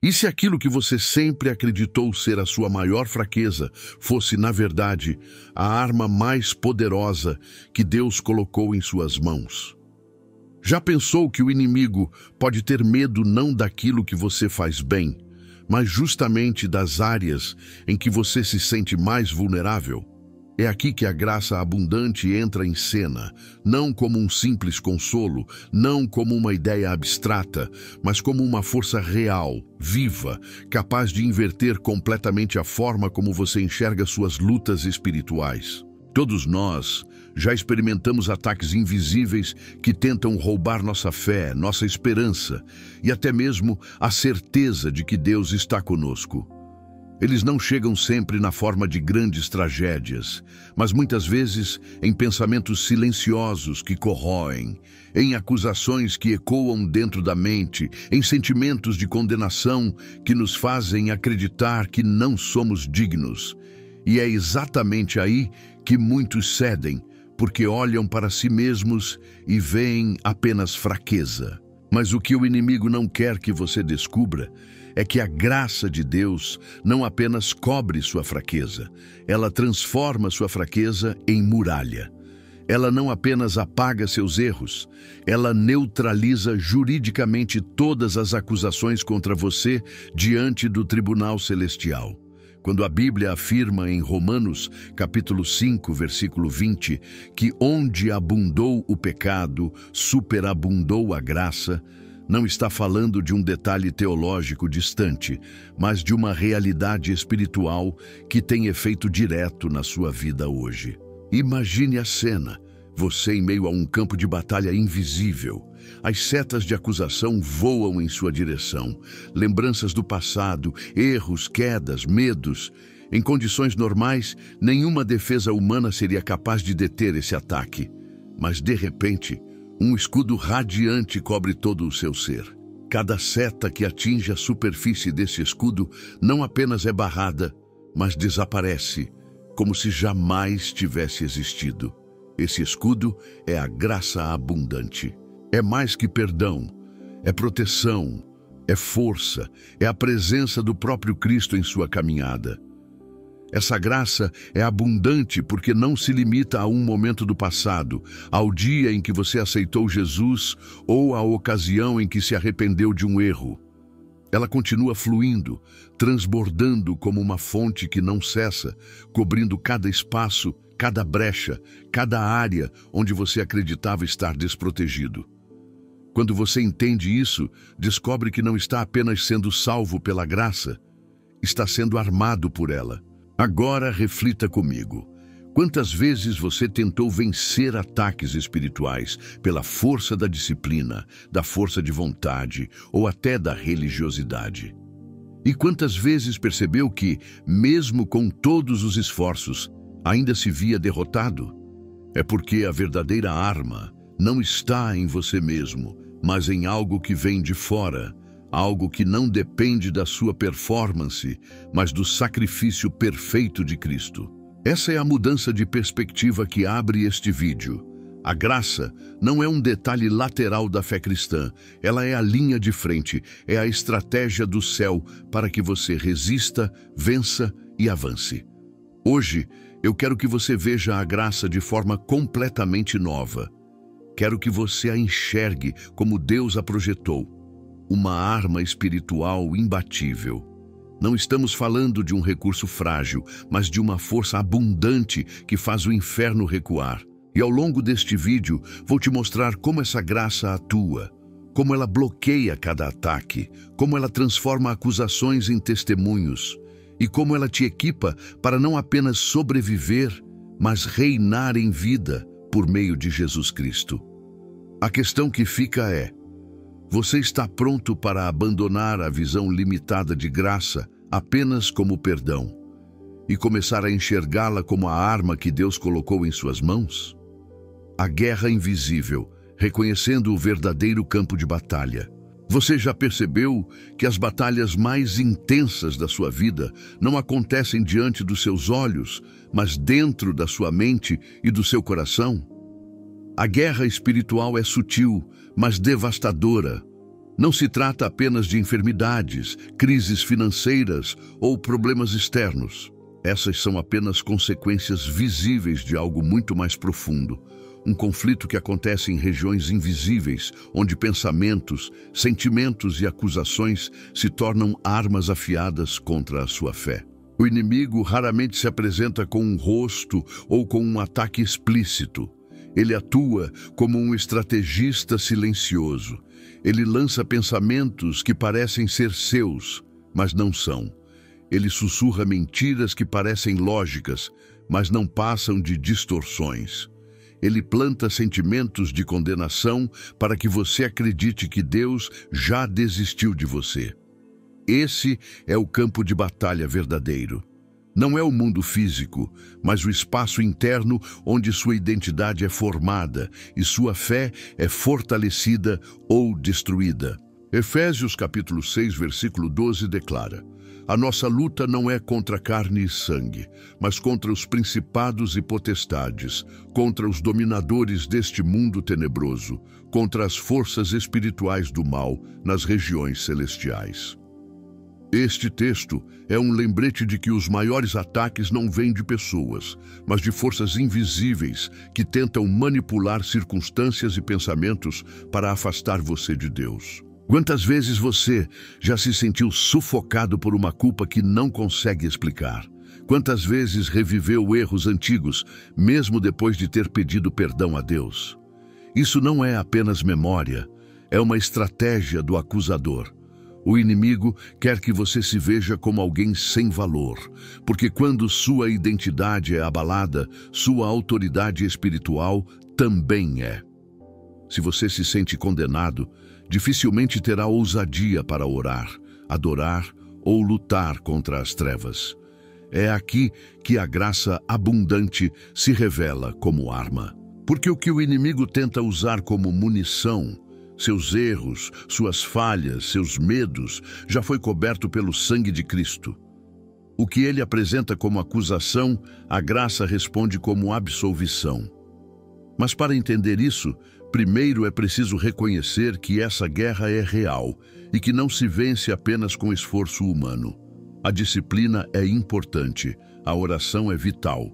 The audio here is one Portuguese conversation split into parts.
E se aquilo que você sempre acreditou ser a sua maior fraqueza fosse, na verdade, a arma mais poderosa que Deus colocou em suas mãos? Já pensou que o inimigo pode ter medo não daquilo que você faz bem, mas justamente das áreas em que você se sente mais vulnerável? É aqui que a graça abundante entra em cena, não como um simples consolo, não como uma ideia abstrata, mas como uma força real, viva, capaz de inverter completamente a forma como você enxerga suas lutas espirituais. Todos nós já experimentamos ataques invisíveis que tentam roubar nossa fé, nossa esperança e até mesmo a certeza de que Deus está conosco. Eles não chegam sempre na forma de grandes tragédias, mas muitas vezes em pensamentos silenciosos que corroem, em acusações que ecoam dentro da mente, em sentimentos de condenação que nos fazem acreditar que não somos dignos. E é exatamente aí que muitos cedem, porque olham para si mesmos e veem apenas fraqueza. Mas o que o inimigo não quer que você descubra é que a graça de Deus não apenas cobre sua fraqueza, ela transforma sua fraqueza em muralha. Ela não apenas apaga seus erros, ela neutraliza juridicamente todas as acusações contra você diante do tribunal celestial. Quando a Bíblia afirma em Romanos, capítulo 5, versículo 20, que onde abundou o pecado, superabundou a graça, não está falando de um detalhe teológico distante, mas de uma realidade espiritual que tem efeito direto na sua vida hoje. Imagine a cena, você em meio a um campo de batalha invisível. As setas de acusação voam em sua direção, lembranças do passado, erros, quedas, medos. Em condições normais, nenhuma defesa humana seria capaz de deter esse ataque. Mas, de repente, um escudo radiante cobre todo o seu ser. Cada seta que atinge a superfície desse escudo não apenas é barrada, mas desaparece, como se jamais tivesse existido. Esse escudo é a graça abundante. É mais que perdão, é proteção, é força, é a presença do próprio Cristo em sua caminhada. Essa graça é abundante porque não se limita a um momento do passado, ao dia em que você aceitou Jesus ou à ocasião em que se arrependeu de um erro. Ela continua fluindo, transbordando como uma fonte que não cessa, cobrindo cada espaço, cada brecha, cada área onde você acreditava estar desprotegido. Quando você entende isso, descobre que não está apenas sendo salvo pela graça, está sendo armado por ela. Agora reflita comigo. Quantas vezes você tentou vencer ataques espirituais pela força da disciplina, da força de vontade ou até da religiosidade? E quantas vezes percebeu que, mesmo com todos os esforços, ainda se via derrotado? É porque a verdadeira arma não está em você mesmo, mas em algo que vem de fora, algo que não depende da sua performance, mas do sacrifício perfeito de Cristo. Essa é a mudança de perspectiva que abre este vídeo. A graça não é um detalhe lateral da fé cristã, ela é a linha de frente, é a estratégia do céu para que você resista, vença e avance. Hoje, eu quero que você veja a graça de forma completamente nova. Quero que você a enxergue como Deus a projetou, uma arma espiritual imbatível. Não estamos falando de um recurso frágil, mas de uma força abundante que faz o inferno recuar. E ao longo deste vídeo, vou te mostrar como essa graça atua, como ela bloqueia cada ataque, como ela transforma acusações em testemunhos e como ela te equipa para não apenas sobreviver, mas reinar em vida por meio de Jesus Cristo. A questão que fica é: você está pronto para abandonar a visão limitada de graça apenas como perdão e começar a enxergá-la como a arma que Deus colocou em suas mãos? A guerra invisível, reconhecendo o verdadeiro campo de batalha. Você já percebeu que as batalhas mais intensas da sua vida não acontecem diante dos seus olhos, mas dentro da sua mente e do seu coração? A guerra espiritual é sutil, mas devastadora. Não se trata apenas de enfermidades, crises financeiras ou problemas externos. Essas são apenas consequências visíveis de algo muito mais profundo. Um conflito que acontece em regiões invisíveis, onde pensamentos, sentimentos e acusações se tornam armas afiadas contra a sua fé. O inimigo raramente se apresenta com um rosto ou com um ataque explícito. Ele atua como um estrategista silencioso. Ele lança pensamentos que parecem ser seus, mas não são. Ele sussurra mentiras que parecem lógicas, mas não passam de distorções. Ele planta sentimentos de condenação para que você acredite que Deus já desistiu de você. Esse é o campo de batalha verdadeiro. Não é o mundo físico, mas o espaço interno onde sua identidade é formada e sua fé é fortalecida ou destruída. Efésios capítulo 6, versículo 12 declara: a nossa luta não é contra carne e sangue, mas contra os principados e potestades, contra os dominadores deste mundo tenebroso, contra as forças espirituais do mal nas regiões celestiais. Este texto é um lembrete de que os maiores ataques não vêm de pessoas, mas de forças invisíveis que tentam manipular circunstâncias e pensamentos para afastar você de Deus. Quantas vezes você já se sentiu sufocado por uma culpa que não consegue explicar? Quantas vezes reviveu erros antigos, mesmo depois de ter pedido perdão a Deus? Isso não é apenas memória, é uma estratégia do acusador. O inimigo quer que você se veja como alguém sem valor, porque quando sua identidade é abalada, sua autoridade espiritual também é. Se você se sente condenado, dificilmente terá ousadia para orar, adorar ou lutar contra as trevas. É aqui que a graça abundante se revela como arma. Porque o que o inimigo tenta usar como munição, seus erros, suas falhas, seus medos, já foi coberto pelo sangue de Cristo. O que ele apresenta como acusação, a graça responde como absolvição. Mas para entender isso, primeiro é preciso reconhecer que essa guerra é real e que não se vence apenas com esforço humano. A disciplina é importante, a oração é vital.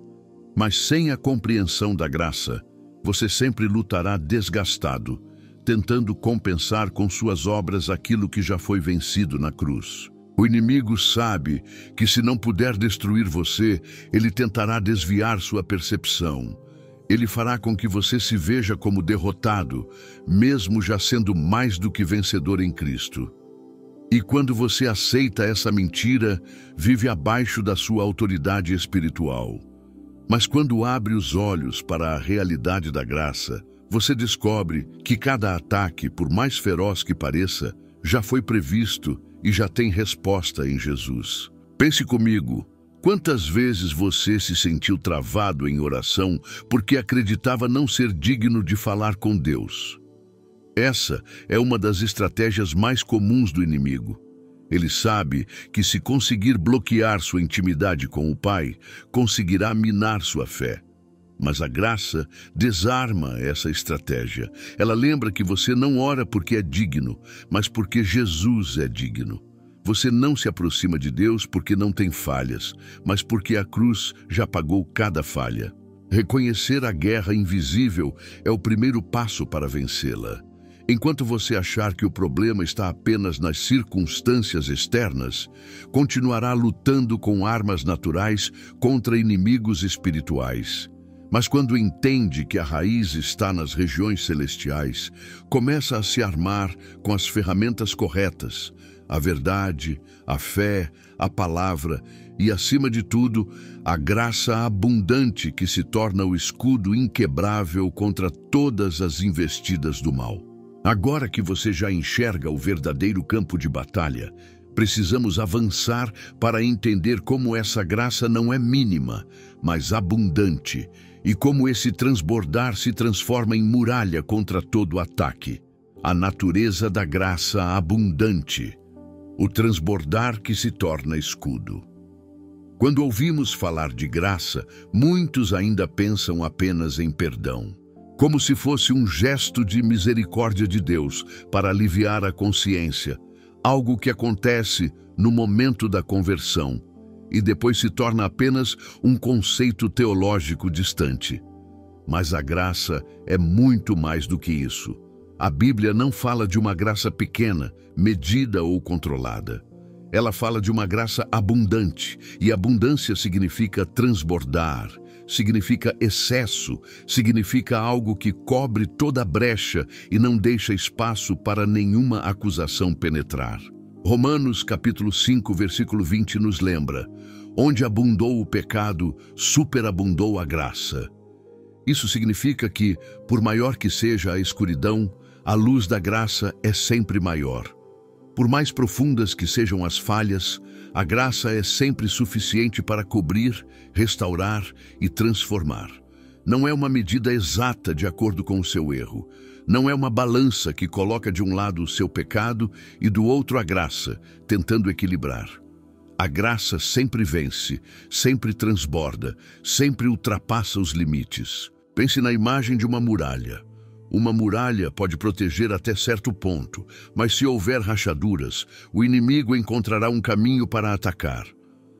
Mas sem a compreensão da graça, você sempre lutará desgastado, tentando compensar com suas obras aquilo que já foi vencido na cruz. O inimigo sabe que se não puder destruir você, ele tentará desviar sua percepção. Ele fará com que você se veja como derrotado, mesmo já sendo mais do que vencedor em Cristo. E quando você aceita essa mentira, vive abaixo da sua autoridade espiritual. Mas quando abre os olhos para a realidade da graça, você descobre que cada ataque, por mais feroz que pareça, já foi previsto e já tem resposta em Jesus. Pense comigo, quantas vezes você se sentiu travado em oração porque acreditava não ser digno de falar com Deus? Essa é uma das estratégias mais comuns do inimigo. Ele sabe que se conseguir bloquear sua intimidade com o Pai, conseguirá minar sua fé. Mas a graça desarma essa estratégia. Ela lembra que você não ora porque é digno, mas porque Jesus é digno. Você não se aproxima de Deus porque não tem falhas, mas porque a cruz já pagou cada falha. Reconhecer a guerra invisível é o primeiro passo para vencê-la. Enquanto você achar que o problema está apenas nas circunstâncias externas, continuará lutando com armas naturais contra inimigos espirituais. Mas quando entende que a raiz está nas regiões celestiais, começa a se armar com as ferramentas corretas, a verdade, a fé, a palavra e, acima de tudo, a graça abundante que se torna o escudo inquebrável contra todas as investidas do mal. Agora que você já enxerga o verdadeiro campo de batalha, precisamos avançar para entender como essa graça não é mínima, mas abundante, e como esse transbordar se transforma em muralha contra todo ataque. A natureza da graça abundante, o transbordar que se torna escudo. Quando ouvimos falar de graça, muitos ainda pensam apenas em perdão. como se fosse um gesto de misericórdia de Deus para aliviar a consciência, algo que acontece no momento da conversão e depois se torna apenas um conceito teológico distante. Mas a graça é muito mais do que isso. A Bíblia não fala de uma graça pequena, medida ou controlada. Ela fala de uma graça abundante, e abundância significa transbordar, significa excesso, significa algo que cobre toda a brecha e não deixa espaço para nenhuma acusação penetrar. Romanos capítulo 5, versículo 20 nos lembra: onde abundou o pecado, superabundou a graça. Isso significa que, por maior que seja a escuridão, a luz da graça é sempre maior. Por mais profundas que sejam as falhas, a graça é sempre suficiente para cobrir, restaurar e transformar. Não é uma medida exata de acordo com o seu erro. Não é uma balança que coloca de um lado o seu pecado e do outro a graça, tentando equilibrar. A graça sempre vence, sempre transborda, sempre ultrapassa os limites. Pense na imagem de uma muralha. Uma muralha pode proteger até certo ponto, mas se houver rachaduras, o inimigo encontrará um caminho para atacar.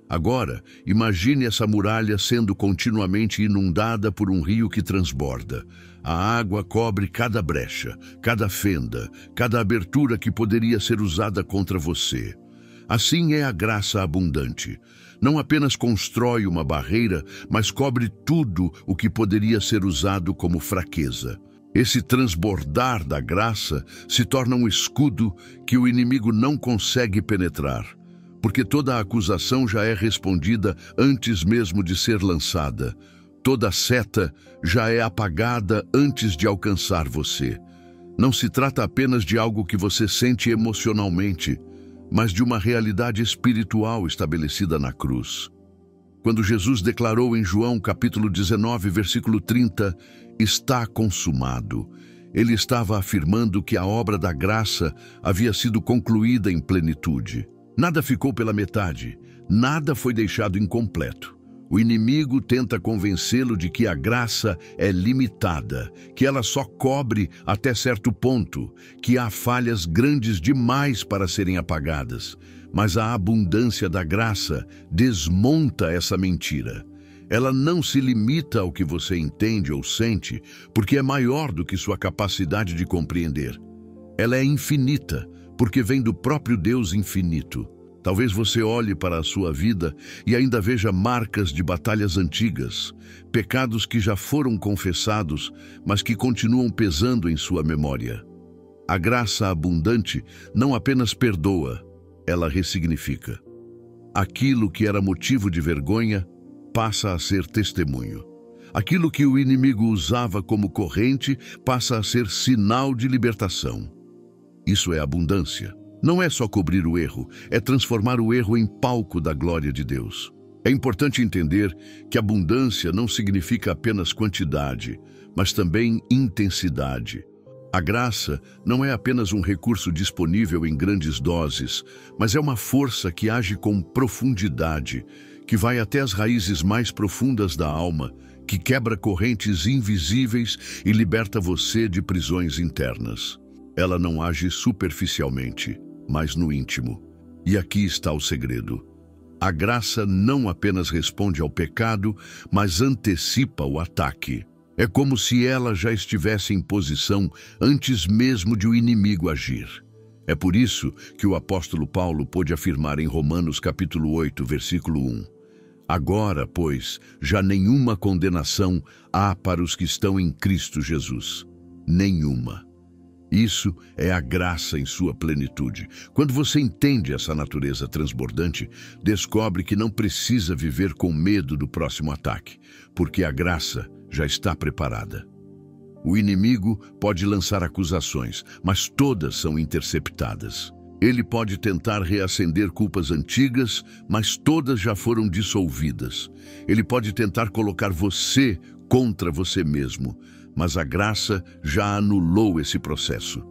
Agora, imagine essa muralha sendo continuamente inundada por um rio que transborda. A água cobre cada brecha, cada fenda, cada abertura que poderia ser usada contra você. Assim é a graça abundante. Não apenas constrói uma barreira, mas cobre tudo o que poderia ser usado como fraqueza. Esse transbordar da graça se torna um escudo que o inimigo não consegue penetrar, porque toda a acusação já é respondida antes mesmo de ser lançada. Toda seta já é apagada antes de alcançar você. Não se trata apenas de algo que você sente emocionalmente, mas de uma realidade espiritual estabelecida na cruz. Quando Jesus declarou em João capítulo 19, versículo 30, "Está consumado", ele estava afirmando que a obra da graça havia sido concluída em plenitude. Nada ficou pela metade, nada foi deixado incompleto. O inimigo tenta convencê-lo de que a graça é limitada, que ela só cobre até certo ponto, que há falhas grandes demais para serem apagadas. Mas a abundância da graça desmonta essa mentira. Ela não se limita ao que você entende ou sente, porque é maior do que sua capacidade de compreender. Ela é infinita, porque vem do próprio Deus infinito. Talvez você olhe para a sua vida e ainda veja marcas de batalhas antigas, pecados que já foram confessados, mas que continuam pesando em sua memória. A graça abundante não apenas perdoa, ela ressignifica. Aquilo que era motivo de vergonha passa a ser testemunho. Aquilo que o inimigo usava como corrente passa a ser sinal de libertação. Isso é abundância. Não é só cobrir o erro, é transformar o erro em palco da glória de Deus. É importante entender que abundância não significa apenas quantidade, mas também intensidade. A graça não é apenas um recurso disponível em grandes doses, mas é uma força que age com profundidade, que vai até as raízes mais profundas da alma, que quebra correntes invisíveis e liberta você de prisões internas. Ela não age superficialmente, mas no íntimo. E aqui está o segredo. A graça não apenas responde ao pecado, mas antecipa o ataque. É como se ela já estivesse em posição antes mesmo de o inimigo agir. É por isso que o apóstolo Paulo pôde afirmar em Romanos capítulo 8, versículo 1. Agora, pois, já nenhuma condenação há para os que estão em Cristo Jesus. Nenhuma. Isso é a graça em sua plenitude. Quando você entende essa natureza transbordante, descobre que não precisa viver com medo do próximo ataque, porque a graça já está preparada. O inimigo pode lançar acusações, mas todas são interceptadas. Ele pode tentar reacender culpas antigas, mas todas já foram dissolvidas. Ele pode tentar colocar você contra você mesmo, mas a graça já anulou esse processo.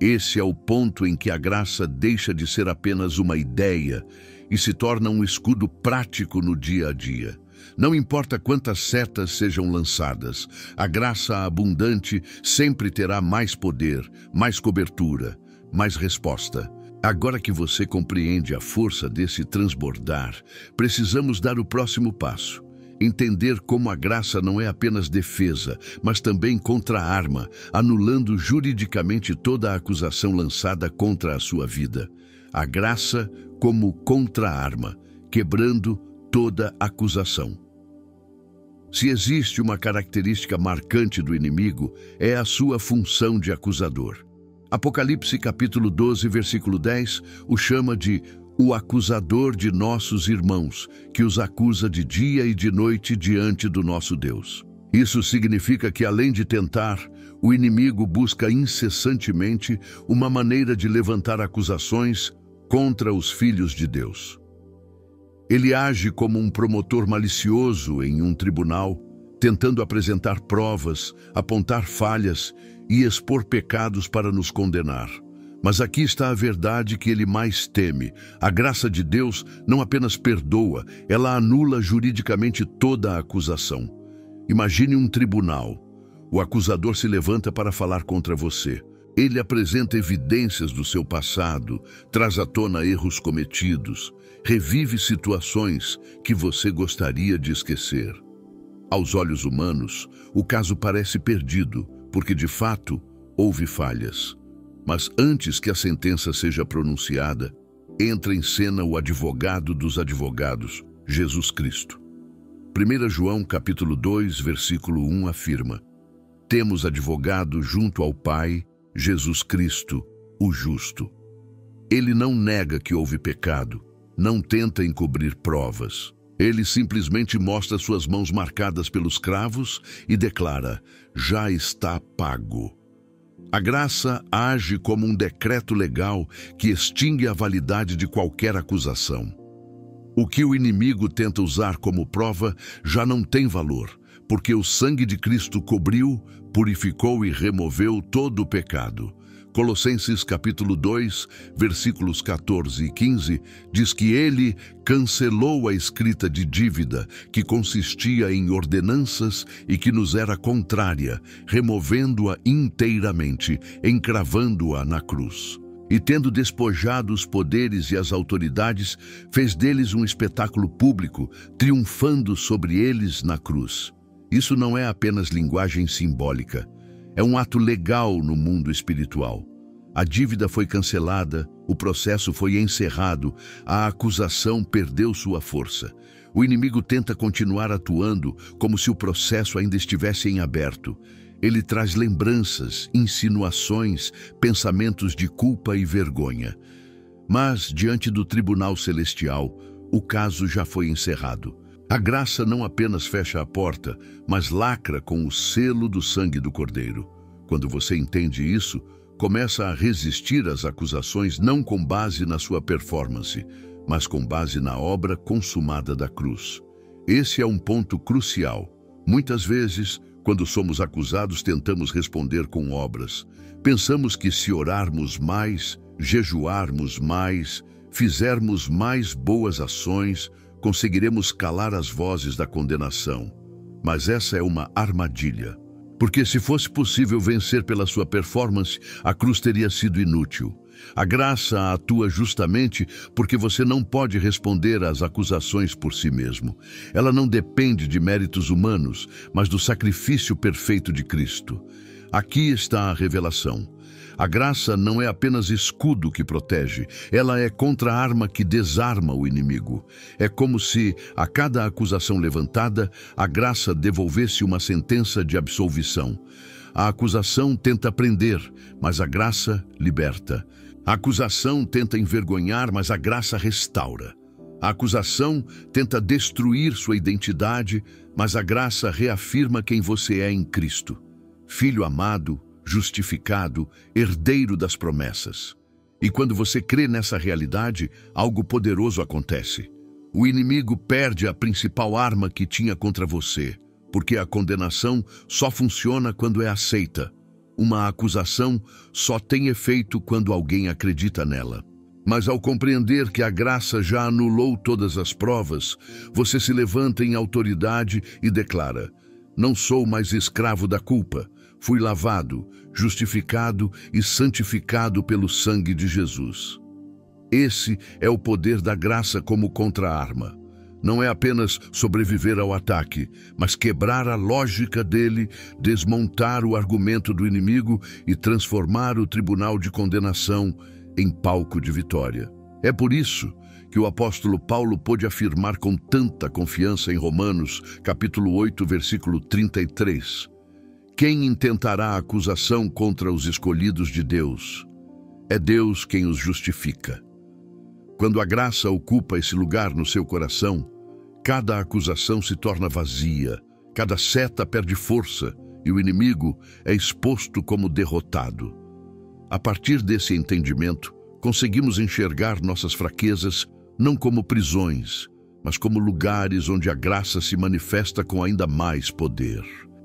Esse é o ponto em que a graça deixa de ser apenas uma ideia e se torna um escudo prático no dia a dia. Não importa quantas setas sejam lançadas, a graça abundante sempre terá mais poder, mais cobertura, mais resposta. Agora que você compreende a força desse transbordar, precisamos dar o próximo passo. Entender como a graça não é apenas defesa, mas também contra-arma, anulando juridicamente toda a acusação lançada contra a sua vida. A graça como contra-arma, quebrando toda acusação. Se existe uma característica marcante do inimigo, é a sua função de acusador. Apocalipse capítulo 12, versículo 10, o chama de o acusador de nossos irmãos, que os acusa de dia e de noite diante do nosso Deus. Isso significa que, além de tentar, o inimigo busca incessantemente uma maneira de levantar acusações contra os filhos de Deus. Ele age como um promotor malicioso em um tribunal, tentando apresentar provas, apontar falhas e expor pecados para nos condenar. Mas aqui está a verdade que ele mais teme. A graça de Deus não apenas perdoa, ela anula juridicamente toda a acusação. Imagine um tribunal. O acusador se levanta para falar contra você. Ele apresenta evidências do seu passado, traz à tona erros cometidos, revive situações que você gostaria de esquecer. Aos olhos humanos, o caso parece perdido, porque de fato houve falhas. Mas antes que a sentença seja pronunciada, entra em cena o advogado dos advogados, Jesus Cristo. 1 João capítulo 2, versículo 1 afirma: temos advogado junto ao Pai, Jesus Cristo, o justo. Ele não nega que houve pecado, não tenta encobrir provas. Ele simplesmente mostra suas mãos marcadas pelos cravos e declara: já está pago. A graça age como um decreto legal que extingue a validade de qualquer acusação. O que o inimigo tenta usar como prova já não tem valor, porque o sangue de Cristo cobriu, purificou e removeu todo o pecado. Colossenses capítulo 2, versículos 14 e 15, diz que ele cancelou a escrita de dívida que consistia em ordenanças e que nos era contrária, removendo-a inteiramente, encravando-a na cruz. E tendo despojado os poderes e as autoridades, fez deles um espetáculo público, triunfando sobre eles na cruz. Isso não é apenas linguagem simbólica. É um ato legal no mundo espiritual. A dívida foi cancelada, o processo foi encerrado, a acusação perdeu sua força. O inimigo tenta continuar atuando como se o processo ainda estivesse em aberto. Ele traz lembranças, insinuações, pensamentos de culpa e vergonha. Mas, diante do tribunal celestial, o caso já foi encerrado. A graça não apenas fecha a porta, mas lacra com o selo do sangue do Cordeiro. Quando você entende isso, começa a resistir às acusações não com base na sua performance, mas com base na obra consumada da cruz. Esse é um ponto crucial. Muitas vezes, quando somos acusados, tentamos responder com obras. Pensamos que se orarmos mais, jejuarmos mais, fizermos mais boas ações, conseguiremos calar as vozes da condenação. Mas essa é uma armadilha. Porque se fosse possível vencer pela sua performance, a cruz teria sido inútil. A graça atua justamente porque você não pode responder às acusações por si mesmo. Ela não depende de méritos humanos, mas do sacrifício perfeito de Cristo. Aqui está a revelação. A graça não é apenas escudo que protege, ela é contra-arma que desarma o inimigo. É como se, a cada acusação levantada, a graça devolvesse uma sentença de absolvição. A acusação tenta prender, mas a graça liberta. A acusação tenta envergonhar, mas a graça restaura. A acusação tenta destruir sua identidade, mas a graça reafirma quem você é em Cristo. Filho amado, justificado, herdeiro das promessas. E quando você crê nessa realidade, algo poderoso acontece. O inimigo perde a principal arma que tinha contra você, porque a condenação só funciona quando é aceita. Uma acusação só tem efeito quando alguém acredita nela. Mas ao compreender que a graça já anulou todas as provas, você se levanta em autoridade e declara: não sou mais escravo da culpa. Fui lavado, justificado e santificado pelo sangue de Jesus. Esse é o poder da graça como contra-arma. Não é apenas sobreviver ao ataque, mas quebrar a lógica dele, desmontar o argumento do inimigo e transformar o tribunal de condenação em palco de vitória. É por isso que o apóstolo Paulo pôde afirmar com tanta confiança em Romanos, capítulo 8, versículo 33. Quem intentará acusação contra os escolhidos de Deus? É Deus quem os justifica. Quando a graça ocupa esse lugar no seu coração, cada acusação se torna vazia, cada seta perde força e o inimigo é exposto como derrotado. A partir desse entendimento, conseguimos enxergar nossas fraquezas não como prisões, mas como lugares onde a graça se manifesta com ainda mais poder.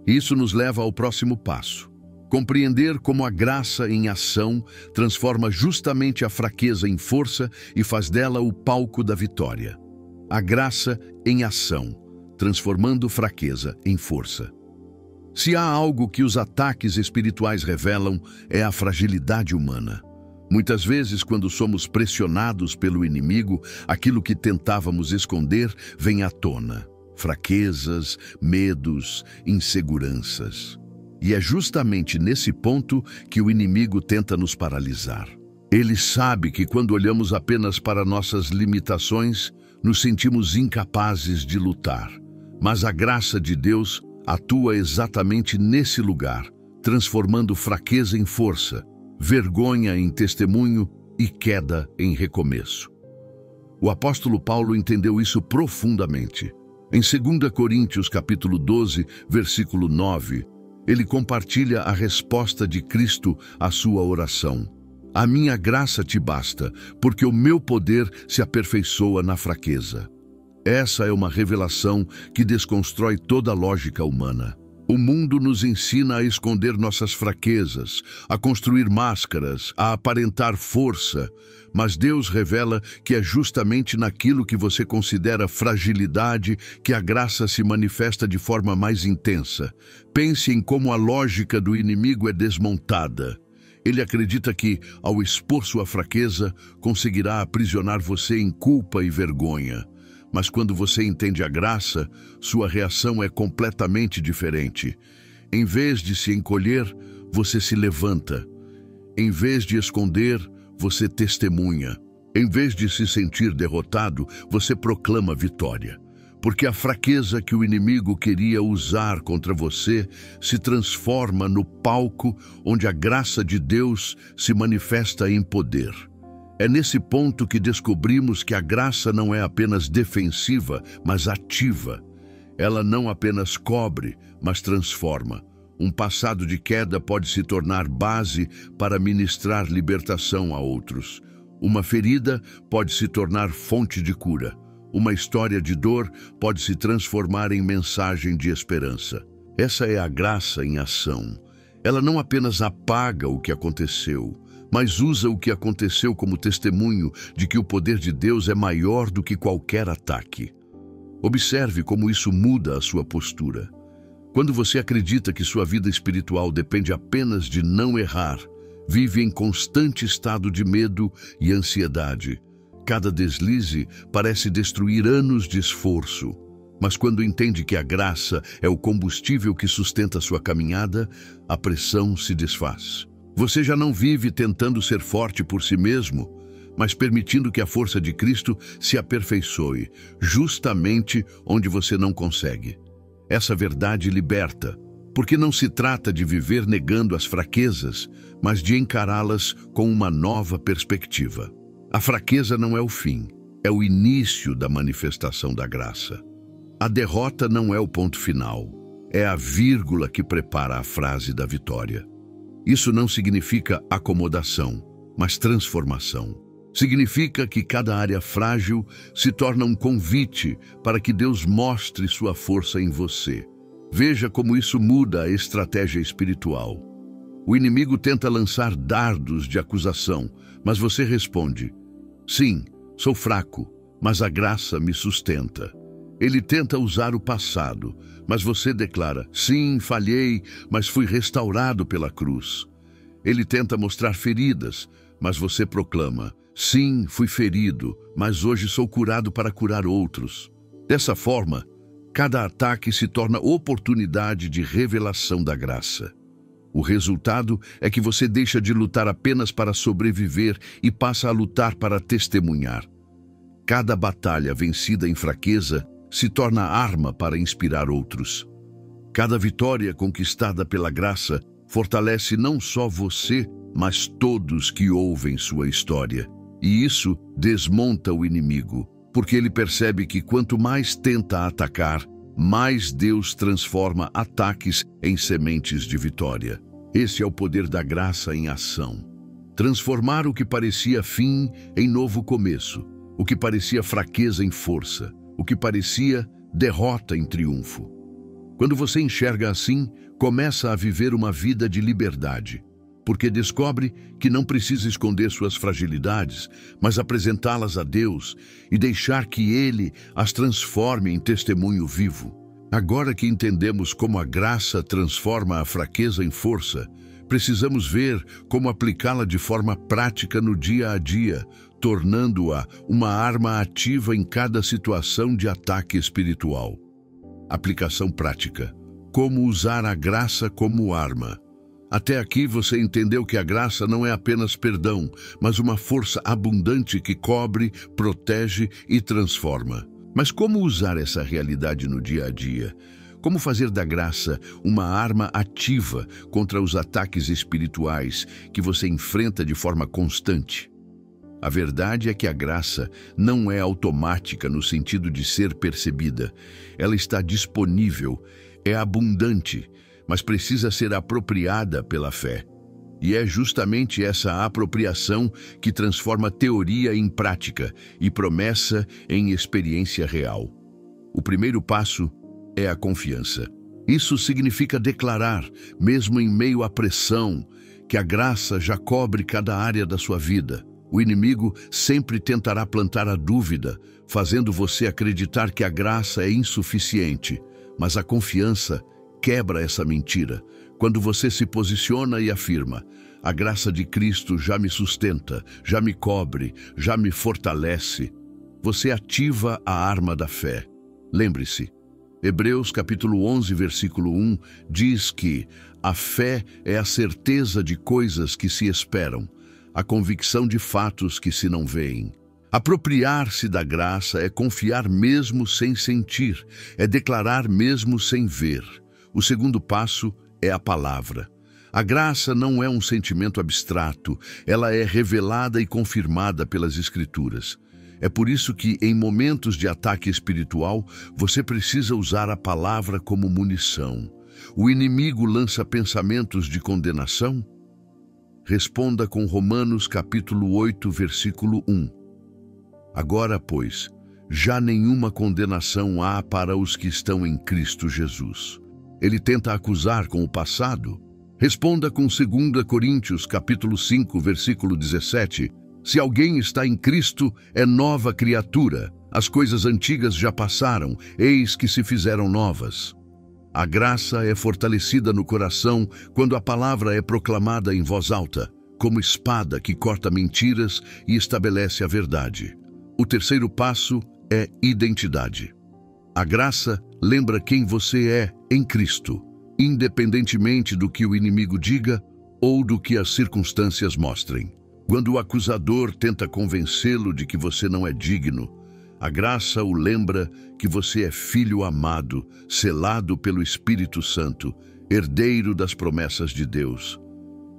Isso nos leva ao próximo passo. Compreender como a graça em ação transforma justamente a fraqueza em força e faz dela o palco da vitória. A graça em ação, transformando fraqueza em força. Se há algo que os ataques espirituais revelam, é a fragilidade humana. Muitas vezes, quando somos pressionados pelo inimigo, aquilo que tentávamos esconder vem à tona. Fraquezas, medos, inseguranças. E é justamente nesse ponto que o inimigo tenta nos paralisar. Ele sabe que quando olhamos apenas para nossas limitações, nos sentimos incapazes de lutar. Mas a graça de Deus atua exatamente nesse lugar, transformando fraqueza em força, vergonha em testemunho e queda em recomeço. O apóstolo Paulo entendeu isso profundamente. Em 2 Coríntios capítulo 12, versículo 9, ele compartilha a resposta de Cristo à sua oração. A minha graça te basta, porque o meu poder se aperfeiçoa na fraqueza. Essa é uma revelação que desconstrói toda a lógica humana. O mundo nos ensina a esconder nossas fraquezas, a construir máscaras, a aparentar força, mas Deus revela que é justamente naquilo que você considera fragilidade que a graça se manifesta de forma mais intensa. Pense em como a lógica do inimigo é desmontada. Ele acredita que, ao expor sua fraqueza, conseguirá aprisionar você em culpa e vergonha. Mas quando você entende a graça, sua reação é completamente diferente. Em vez de se encolher, você se levanta. Em vez de esconder, você testemunha. Em vez de se sentir derrotado, você proclama vitória. Porque a fraqueza que o inimigo queria usar contra você se transforma no palco onde a graça de Deus se manifesta em poder. É nesse ponto que descobrimos que a graça não é apenas defensiva, mas ativa. Ela não apenas cobre, mas transforma. Um passado de queda pode se tornar base para ministrar libertação a outros. Uma ferida pode se tornar fonte de cura. Uma história de dor pode se transformar em mensagem de esperança. Essa é a graça em ação. Ela não apenas apaga o que aconteceu, mas usa o que aconteceu como testemunho de que o poder de Deus é maior do que qualquer ataque. Observe como isso muda a sua postura. Quando você acredita que sua vida espiritual depende apenas de não errar, vive em constante estado de medo e ansiedade. Cada deslize parece destruir anos de esforço. Mas quando entende que a graça é o combustível que sustenta sua caminhada, a pressão se desfaz. Você já não vive tentando ser forte por si mesmo, mas permitindo que a força de Cristo se aperfeiçoe, justamente onde você não consegue. Essa verdade liberta, porque não se trata de viver negando as fraquezas, mas de encará-las com uma nova perspectiva. A fraqueza não é o fim, é o início da manifestação da graça. A derrota não é o ponto final, é a vírgula que prepara a frase da vitória. Isso não significa acomodação, mas transformação. Significa que cada área frágil se torna um convite para que Deus mostre sua força em você. Veja como isso muda a estratégia espiritual. O inimigo tenta lançar dardos de acusação, mas você responde: Sim, sou fraco, mas a graça me sustenta. Ele tenta usar o passado, mas você declara: sim, falhei, mas fui restaurado pela cruz. Ele tenta mostrar feridas, mas você proclama: sim, fui ferido, mas hoje sou curado para curar outros. Dessa forma, cada ataque se torna oportunidade de revelação da graça. O resultado é que você deixa de lutar apenas para sobreviver e passa a lutar para testemunhar. Cada batalha vencida em fraqueza se torna arma para inspirar outros. Cada vitória conquistada pela graça fortalece não só você, mas todos que ouvem sua história. E isso desmonta o inimigo, porque ele percebe que quanto mais tenta atacar, mais Deus transforma ataques em sementes de vitória. Esse é o poder da graça em ação. Transformar o que parecia fim em novo começo, o que parecia fraqueza em força, o que parecia derrota em triunfo. Quando você enxerga assim, começa a viver uma vida de liberdade, porque descobre que não precisa esconder suas fragilidades, mas apresentá-las a Deus e deixar que Ele as transforme em testemunho vivo. Agora que entendemos como a graça transforma a fraqueza em força, precisamos ver como aplicá-la de forma prática no dia a dia, tornando-a uma arma ativa em cada situação de ataque espiritual. Aplicação prática. Como usar a graça como arma. Até aqui você entendeu que a graça não é apenas perdão, mas uma força abundante que cobre, protege e transforma. Mas como usar essa realidade no dia a dia? Como fazer da graça uma arma ativa contra os ataques espirituais que você enfrenta de forma constante? A verdade é que a graça não é automática no sentido de ser percebida. Ela está disponível, é abundante, mas precisa ser apropriada pela fé. E é justamente essa apropriação que transforma teoria em prática e promessa em experiência real. O primeiro passo é a confiança. Isso significa declarar, mesmo em meio à pressão, que a graça já cobre cada área da sua vida. O inimigo sempre tentará plantar a dúvida, fazendo você acreditar que a graça é insuficiente, mas a confiança quebra essa mentira. Quando você se posiciona e afirma: a graça de Cristo já me sustenta, já me cobre, já me fortalece, você ativa a arma da fé. Lembre-se, Hebreus capítulo 11, versículo 1 diz que a fé é a certeza de coisas que se esperam, a convicção de fatos que se não veem. Apropriar-se da graça é confiar mesmo sem sentir, é declarar mesmo sem ver. O segundo passo é a palavra. A graça não é um sentimento abstrato, ela é revelada e confirmada pelas Escrituras. É por isso que, em momentos de ataque espiritual, você precisa usar a palavra como munição. O inimigo lança pensamentos de condenação? Responda com Romanos capítulo 8, versículo 1. Agora, pois, já nenhuma condenação há para os que estão em Cristo Jesus. Ele tenta acusar com o passado? Responda com 2 Coríntios capítulo 5, versículo 17. Se alguém está em Cristo, é nova criatura. As coisas antigas já passaram, eis que se fizeram novas. A graça é fortalecida no coração quando a palavra é proclamada em voz alta, como espada que corta mentiras e estabelece a verdade. O terceiro passo é identidade. A graça lembra quem você é em Cristo, independentemente do que o inimigo diga ou do que as circunstâncias mostrem. Quando o acusador tenta convencê-lo de que você não é digno, a graça o lembra que você é filho amado, selado pelo Espírito Santo, herdeiro das promessas de Deus.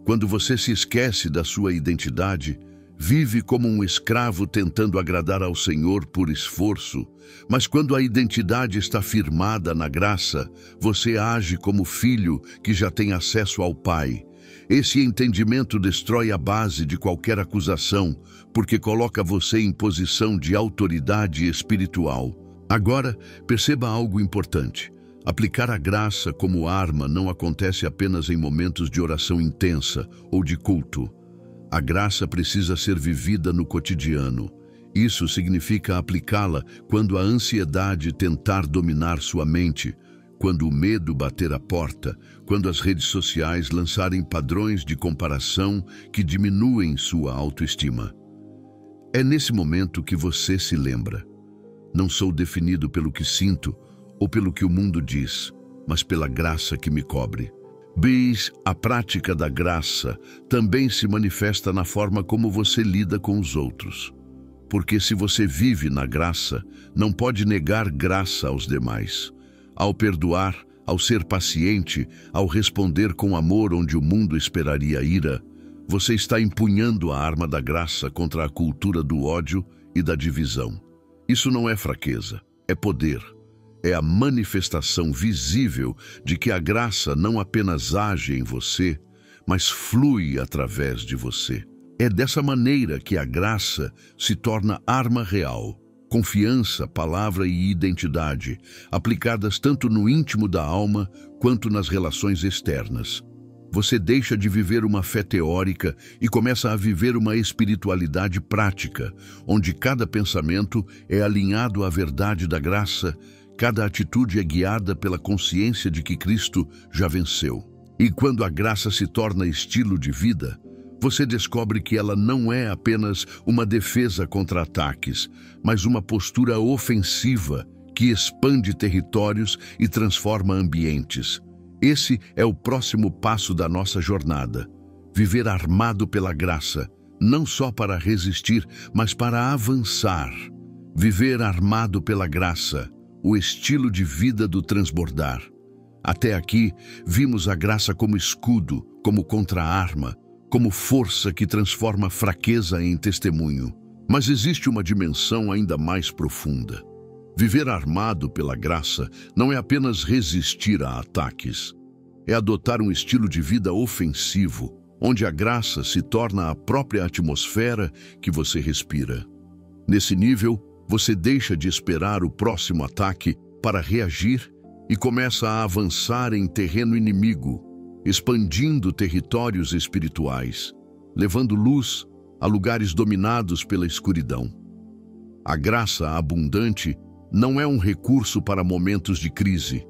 Quando você se esquece da sua identidade, vive como um escravo tentando agradar ao Senhor por esforço, mas quando a identidade está firmada na graça, você age como filho que já tem acesso ao Pai. Esse entendimento destrói a base de qualquer acusação, porque coloca você em posição de autoridade espiritual. Agora, perceba algo importante. Aplicar a graça como arma não acontece apenas em momentos de oração intensa ou de culto. A graça precisa ser vivida no cotidiano. Isso significa aplicá-la quando a ansiedade tentar dominar sua mente, quando o medo bater a porta, quando as redes sociais lançarem padrões de comparação que diminuem sua autoestima. É nesse momento que você se lembra: não sou definido pelo que sinto ou pelo que o mundo diz, mas pela graça que me cobre. A prática da graça também se manifesta na forma como você lida com os outros. Porque se você vive na graça, não pode negar graça aos demais. Ao perdoar, ao ser paciente, ao responder com amor onde o mundo esperaria ira, você está empunhando a arma da graça contra a cultura do ódio e da divisão. Isso não é fraqueza, é poder. É a manifestação visível de que a graça não apenas age em você, mas flui através de você. É dessa maneira que a graça se torna arma real. Confiança, palavra e identidade, aplicadas tanto no íntimo da alma quanto nas relações externas. Você deixa de viver uma fé teórica e começa a viver uma espiritualidade prática, onde cada pensamento é alinhado à verdade da graça, cada atitude é guiada pela consciência de que Cristo já venceu. E quando a graça se torna estilo de vida, você descobre que ela não é apenas uma defesa contra ataques, mas uma postura ofensiva que expande territórios e transforma ambientes. Esse é o próximo passo da nossa jornada. Viver armado pela graça, não só para resistir, mas para avançar. Viver armado pela graça, o estilo de vida do transbordar. Até aqui, vimos a graça como escudo, como contra-arma, como força que transforma fraqueza em testemunho. Mas existe uma dimensão ainda mais profunda. Viver armado pela graça não é apenas resistir a ataques. É adotar um estilo de vida ofensivo, onde a graça se torna a própria atmosfera que você respira. Nesse nível, você deixa de esperar o próximo ataque para reagir e começa a avançar em terreno inimigo, expandindo territórios espirituais, levando luz a lugares dominados pela escuridão. A graça abundante não é um recurso para momentos de crise,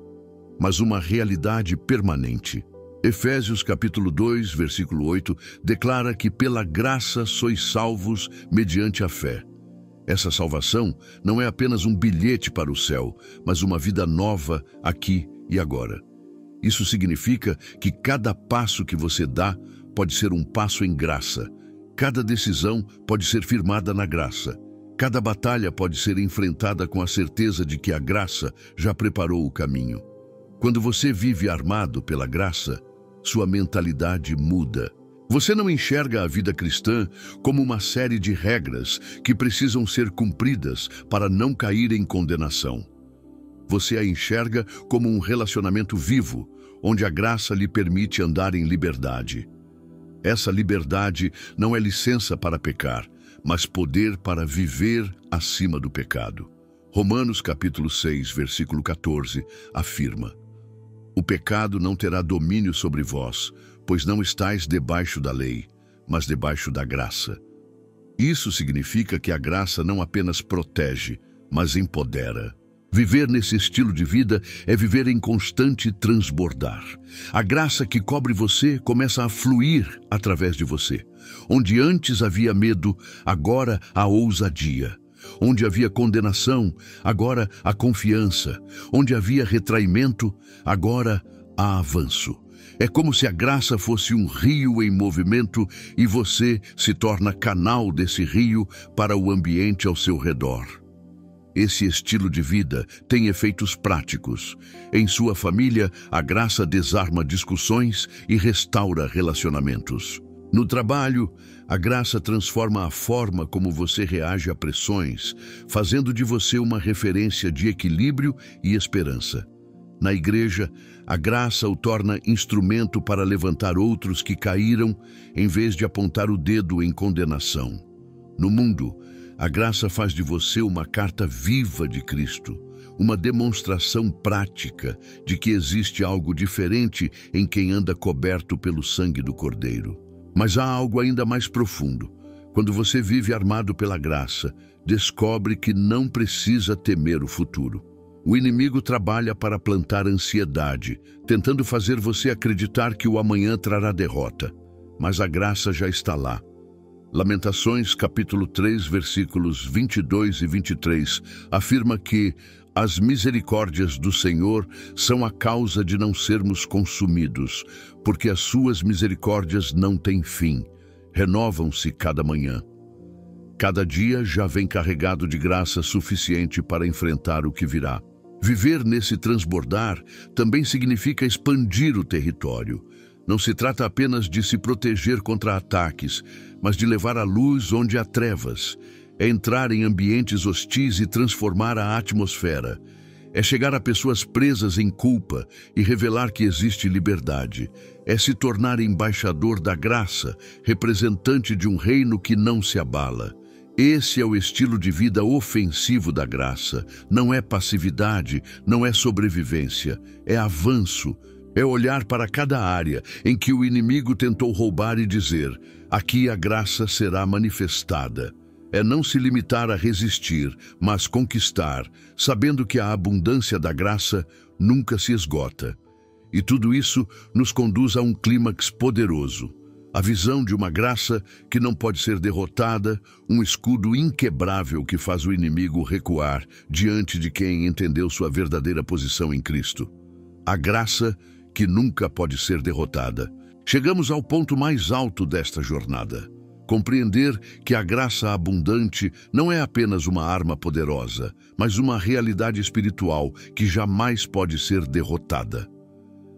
mas uma realidade permanente. Efésios capítulo 2, versículo 8, declara que pela graça sois salvos mediante a fé. Essa salvação não é apenas um bilhete para o céu, mas uma vida nova aqui e agora. Isso significa que cada passo que você dá pode ser um passo em graça. Cada decisão pode ser firmada na graça. Cada batalha pode ser enfrentada com a certeza de que a graça já preparou o caminho. Quando você vive armado pela graça, sua mentalidade muda. Você não enxerga a vida cristã como uma série de regras que precisam ser cumpridas para não cair em condenação. Você a enxerga como um relacionamento vivo, onde a graça lhe permite andar em liberdade. Essa liberdade não é licença para pecar, mas poder para viver acima do pecado. Romanos capítulo 6, versículo 14, afirma: o pecado não terá domínio sobre vós, pois não estáis debaixo da lei, mas debaixo da graça. Isso significa que a graça não apenas protege, mas empodera. Viver nesse estilo de vida é viver em constante transbordar. A graça que cobre você começa a fluir através de você. Onde antes havia medo, agora há ousadia. Onde havia condenação, agora há confiança. Onde havia retraimento, agora há avanço. É como se a graça fosse um rio em movimento e você se torna canal desse rio para o ambiente ao seu redor. Esse estilo de vida tem efeitos práticos. Em sua família, a graça desarma discussões e restaura relacionamentos. No trabalho, a graça transforma a forma como você reage a pressões, fazendo de você uma referência de equilíbrio e esperança. Na igreja, a graça o torna instrumento para levantar outros que caíram, em vez de apontar o dedo em condenação. No mundo, a graça faz de você uma carta viva de Cristo, uma demonstração prática de que existe algo diferente em quem anda coberto pelo sangue do Cordeiro. Mas há algo ainda mais profundo. Quando você vive armado pela graça, descobre que não precisa temer o futuro. O inimigo trabalha para plantar ansiedade, tentando fazer você acreditar que o amanhã trará derrota. Mas a graça já está lá. Lamentações, capítulo 3, versículos 22 e 23, afirma que as misericórdias do Senhor são a causa de não sermos consumidos, porque as suas misericórdias não têm fim, renovam-se cada manhã. Cada dia já vem carregado de graça suficiente para enfrentar o que virá. Viver nesse transbordar também significa expandir o território. Não se trata apenas de se proteger contra ataques, mas de levar a luz onde há trevas. É entrar em ambientes hostis e transformar a atmosfera. É chegar a pessoas presas em culpa e revelar que existe liberdade. É se tornar embaixador da graça, representante de um reino que não se abala. Esse é o estilo de vida ofensivo da graça. Não é passividade, não é sobrevivência, é avanço. É olhar para cada área em que o inimigo tentou roubar e dizer: aqui a graça será manifestada. É não se limitar a resistir, mas conquistar, sabendo que a abundância da graça nunca se esgota. E tudo isso nos conduz a um clímax poderoso. A visão de uma graça que não pode ser derrotada, um escudo inquebrável que faz o inimigo recuar diante de quem entendeu sua verdadeira posição em Cristo. A graça que nunca pode ser derrotada. Chegamos ao ponto mais alto desta jornada. Compreender que a graça abundante não é apenas uma arma poderosa, mas uma realidade espiritual que jamais pode ser derrotada.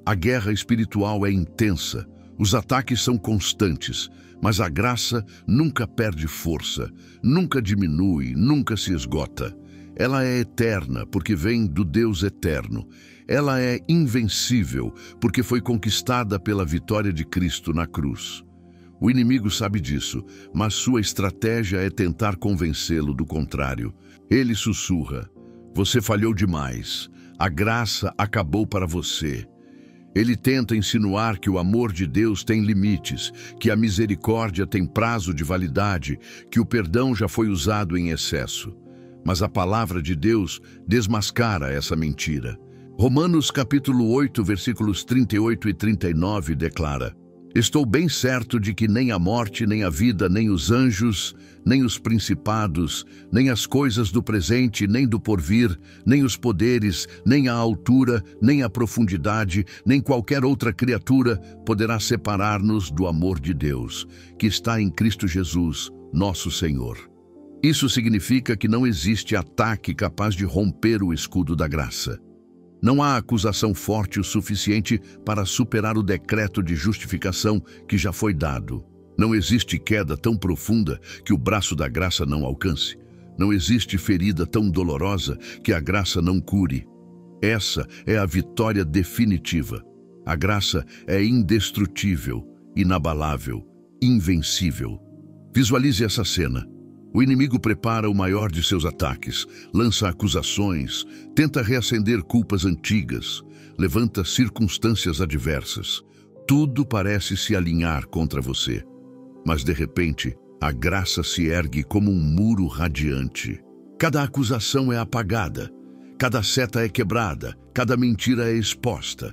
A guerra espiritual é intensa. Os ataques são constantes, mas a graça nunca perde força, nunca diminui, nunca se esgota. Ela é eterna, porque vem do Deus eterno. Ela é invencível, porque foi conquistada pela vitória de Cristo na cruz. O inimigo sabe disso, mas sua estratégia é tentar convencê-lo do contrário. Ele sussurra: você falhou demais, a graça acabou para você. Ele tenta insinuar que o amor de Deus tem limites, que a misericórdia tem prazo de validade, que o perdão já foi usado em excesso. Mas a palavra de Deus desmascara essa mentira. Romanos capítulo 8, versículos 38 e 39 declara: estou bem certo de que nem a morte, nem a vida, nem os anjos, nem os principados, nem as coisas do presente, nem do porvir, nem os poderes, nem a altura, nem a profundidade, nem qualquer outra criatura poderá separar-nos do amor de Deus, que está em Cristo Jesus, nosso Senhor. Isso significa que não existe ataque capaz de romper o escudo da graça. Não há acusação forte o suficiente para superar o decreto de justificação que já foi dado. Não existe queda tão profunda que o braço da graça não alcance. Não existe ferida tão dolorosa que a graça não cure. Essa é a vitória definitiva. A graça é indestrutível, inabalável, invencível. Visualize essa cena. O inimigo prepara o maior de seus ataques, lança acusações, tenta reacender culpas antigas, levanta circunstâncias adversas. Tudo parece se alinhar contra você. Mas, de repente, a graça se ergue como um muro radiante. Cada acusação é apagada, cada seta é quebrada, cada mentira é exposta.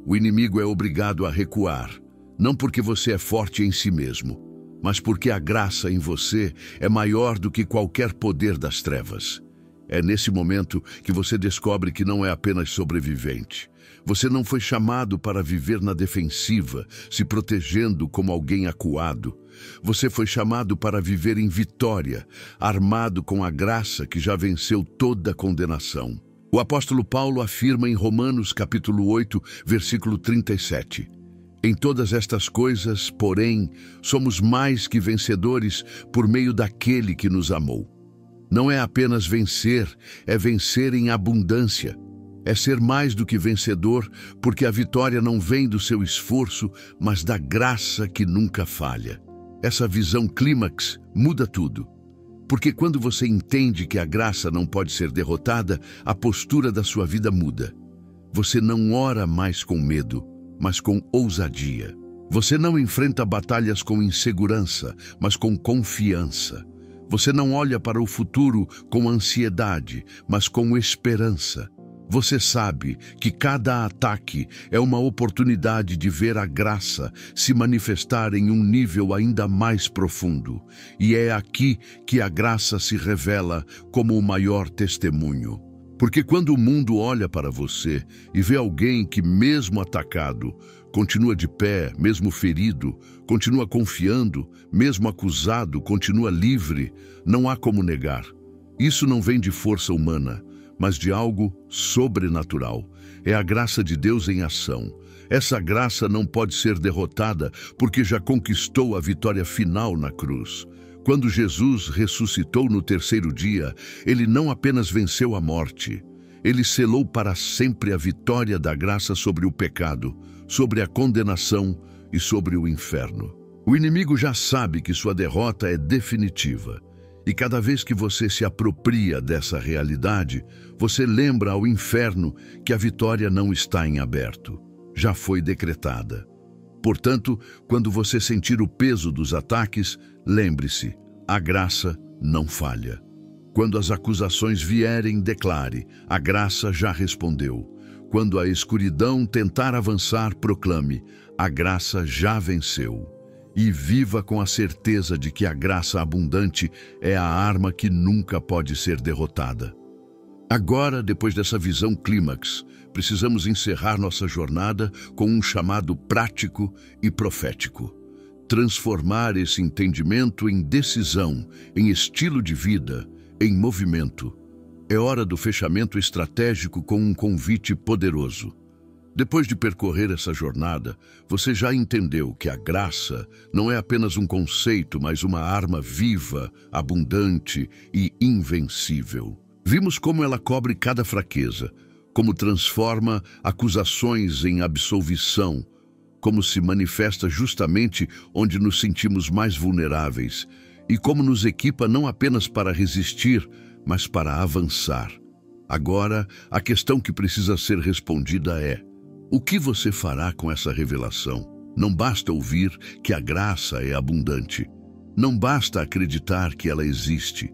O inimigo é obrigado a recuar, não porque você é forte em si mesmo, mas porque a graça em você é maior do que qualquer poder das trevas. É nesse momento que você descobre que não é apenas sobrevivente. Você não foi chamado para viver na defensiva, se protegendo como alguém acuado. Você foi chamado para viver em vitória, armado com a graça que já venceu toda condenação. O apóstolo Paulo afirma em Romanos capítulo 8, versículo 37. Em todas estas coisas, porém, somos mais que vencedores por meio daquele que nos amou. Não é apenas vencer, é vencer em abundância. É ser mais do que vencedor, porque a vitória não vem do seu esforço, mas da graça que nunca falha. Essa visão clímax muda tudo. Porque quando você entende que a graça não pode ser derrotada, a postura da sua vida muda. Você não ora mais com medo, mas com ousadia. Você não enfrenta batalhas com insegurança, mas com confiança. Você não olha para o futuro com ansiedade, mas com esperança. Você sabe que cada ataque é uma oportunidade de ver a graça se manifestar em um nível ainda mais profundo. E é aqui que a graça se revela como o maior testemunho. Porque quando o mundo olha para você e vê alguém que, mesmo atacado, continua de pé, mesmo ferido, continua confiando, mesmo acusado, continua livre, não há como negar. Isso não vem de força humana, mas de algo sobrenatural. É a graça de Deus em ação. Essa graça não pode ser derrotada porque já conquistou a vitória final na cruz. Quando Jesus ressuscitou no terceiro dia, ele não apenas venceu a morte, ele selou para sempre a vitória da graça sobre o pecado, sobre a condenação e sobre o inferno. O inimigo já sabe que sua derrota é definitiva. E cada vez que você se apropria dessa realidade, você lembra ao inferno que a vitória não está em aberto, já foi decretada. Portanto, quando você sentir o peso dos ataques, lembre-se, a graça não falha. Quando as acusações vierem, declare, a graça já respondeu. Quando a escuridão tentar avançar, proclame, a graça já venceu. E viva com a certeza de que a graça abundante é a arma que nunca pode ser derrotada. Agora, depois dessa visão clímax, precisamos encerrar nossa jornada com um chamado prático e profético. Transformar esse entendimento em decisão, em estilo de vida, em movimento. É hora do fechamento estratégico com um convite poderoso. Depois de percorrer essa jornada, você já entendeu que a graça não é apenas um conceito, mas uma arma viva, abundante e invencível. Vimos como ela cobre cada fraqueza, como transforma acusações em absolvição, como se manifesta justamente onde nos sentimos mais vulneráveis e como nos equipa não apenas para resistir, mas para avançar. Agora, a questão que precisa ser respondida é: o que você fará com essa revelação? Não basta ouvir que a graça é abundante. Não basta acreditar que ela existe.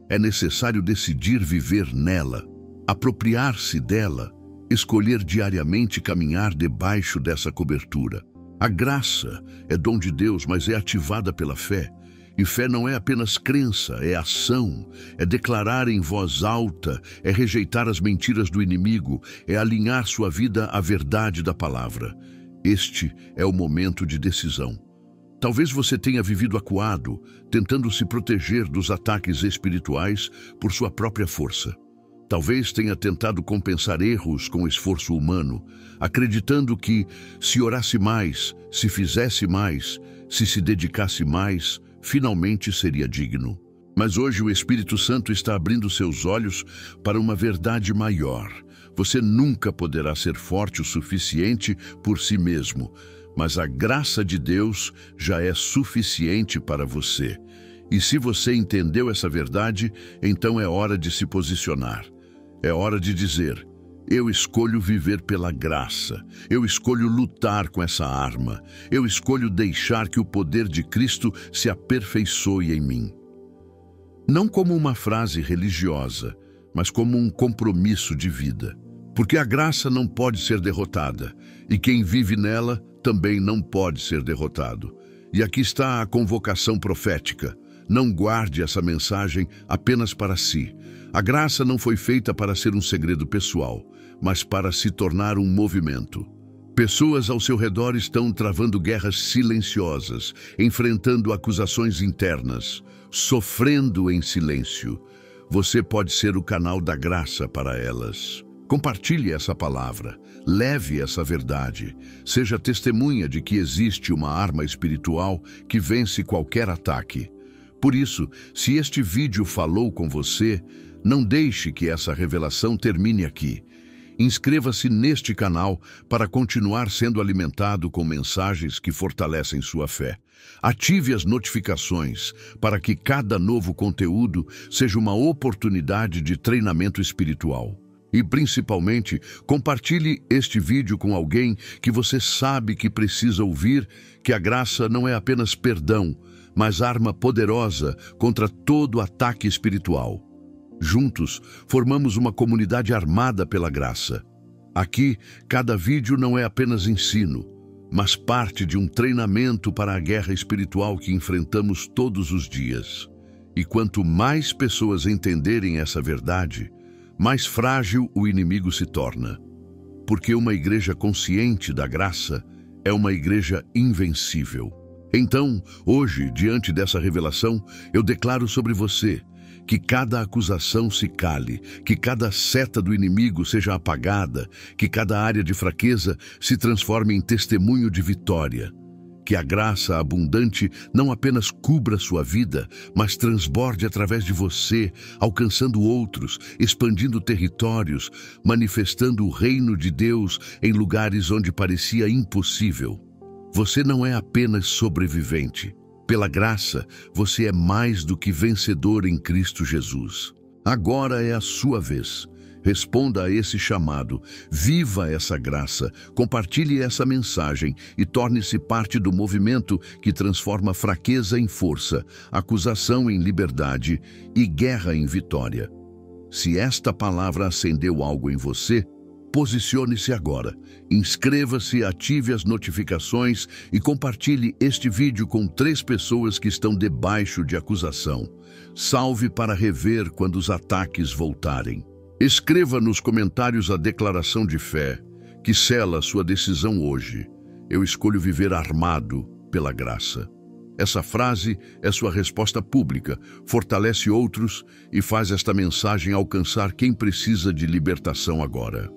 É necessário decidir viver nela, apropriar-se dela, escolher diariamente caminhar debaixo dessa cobertura. A graça é dom de Deus, mas é ativada pela fé. E fé não é apenas crença, é ação, é declarar em voz alta, é rejeitar as mentiras do inimigo, é alinhar sua vida à verdade da palavra. Este é o momento de decisão. Talvez você tenha vivido acuado, tentando se proteger dos ataques espirituais por sua própria força. Talvez tenha tentado compensar erros com esforço humano, acreditando que, se orasse mais, se fizesse mais, se dedicasse mais, finalmente seria digno. Mas hoje o Espírito Santo está abrindo seus olhos para uma verdade maior. Você nunca poderá ser forte o suficiente por si mesmo, mas a graça de Deus já é suficiente para você. E se você entendeu essa verdade, então é hora de se posicionar. É hora de dizer: eu escolho viver pela graça. Eu escolho lutar com essa arma. Eu escolho deixar que o poder de Cristo se aperfeiçoe em mim. Não como uma frase religiosa, mas como um compromisso de vida. Porque a graça não pode ser derrotada, e quem vive nela também não pode ser derrotado. E aqui está a convocação profética. Não guarde essa mensagem apenas para si. A graça não foi feita para ser um segredo pessoal, mas para se tornar um movimento. Pessoas ao seu redor estão travando guerras silenciosas, enfrentando acusações internas, sofrendo em silêncio. Você pode ser o canal da graça para elas. Compartilhe essa palavra, leve essa verdade, seja testemunha de que existe uma arma espiritual que vence qualquer ataque. Por isso, se este vídeo falou com você, não deixe que essa revelação termine aqui. Inscreva-se neste canal para continuar sendo alimentado com mensagens que fortalecem sua fé. Ative as notificações para que cada novo conteúdo seja uma oportunidade de treinamento espiritual. E, principalmente, compartilhe este vídeo com alguém que você sabe que precisa ouvir que a graça não é apenas perdão, mas arma poderosa contra todo ataque espiritual. Juntos, formamos uma comunidade armada pela graça. Aqui, cada vídeo não é apenas ensino, mas parte de um treinamento para a guerra espiritual que enfrentamos todos os dias. E quanto mais pessoas entenderem essa verdade, mais frágil o inimigo se torna. Porque uma igreja consciente da graça é uma igreja invencível. Então, hoje, diante dessa revelação, eu declaro sobre você que cada acusação se cale, que cada seta do inimigo seja apagada, que cada área de fraqueza se transforme em testemunho de vitória. Que a graça abundante não apenas cubra sua vida, mas transborde através de você, alcançando outros, expandindo territórios, manifestando o reino de Deus em lugares onde parecia impossível. Você não é apenas sobrevivente. Pela graça, você é mais do que vencedor em Cristo Jesus. Agora é a sua vez. Responda a esse chamado, viva essa graça, compartilhe essa mensagem e torne-se parte do movimento que transforma fraqueza em força, acusação em liberdade e guerra em vitória. Se esta palavra acendeu algo em você, posicione-se agora, inscreva-se, ative as notificações e compartilhe este vídeo com 3 pessoas que estão debaixo de acusação. Salve para rever quando os ataques voltarem. Escreva nos comentários a declaração de fé que sela sua decisão hoje. Eu escolho viver armado pela graça. Essa frase é sua resposta pública, fortalece outros e faz esta mensagem alcançar quem precisa de libertação agora.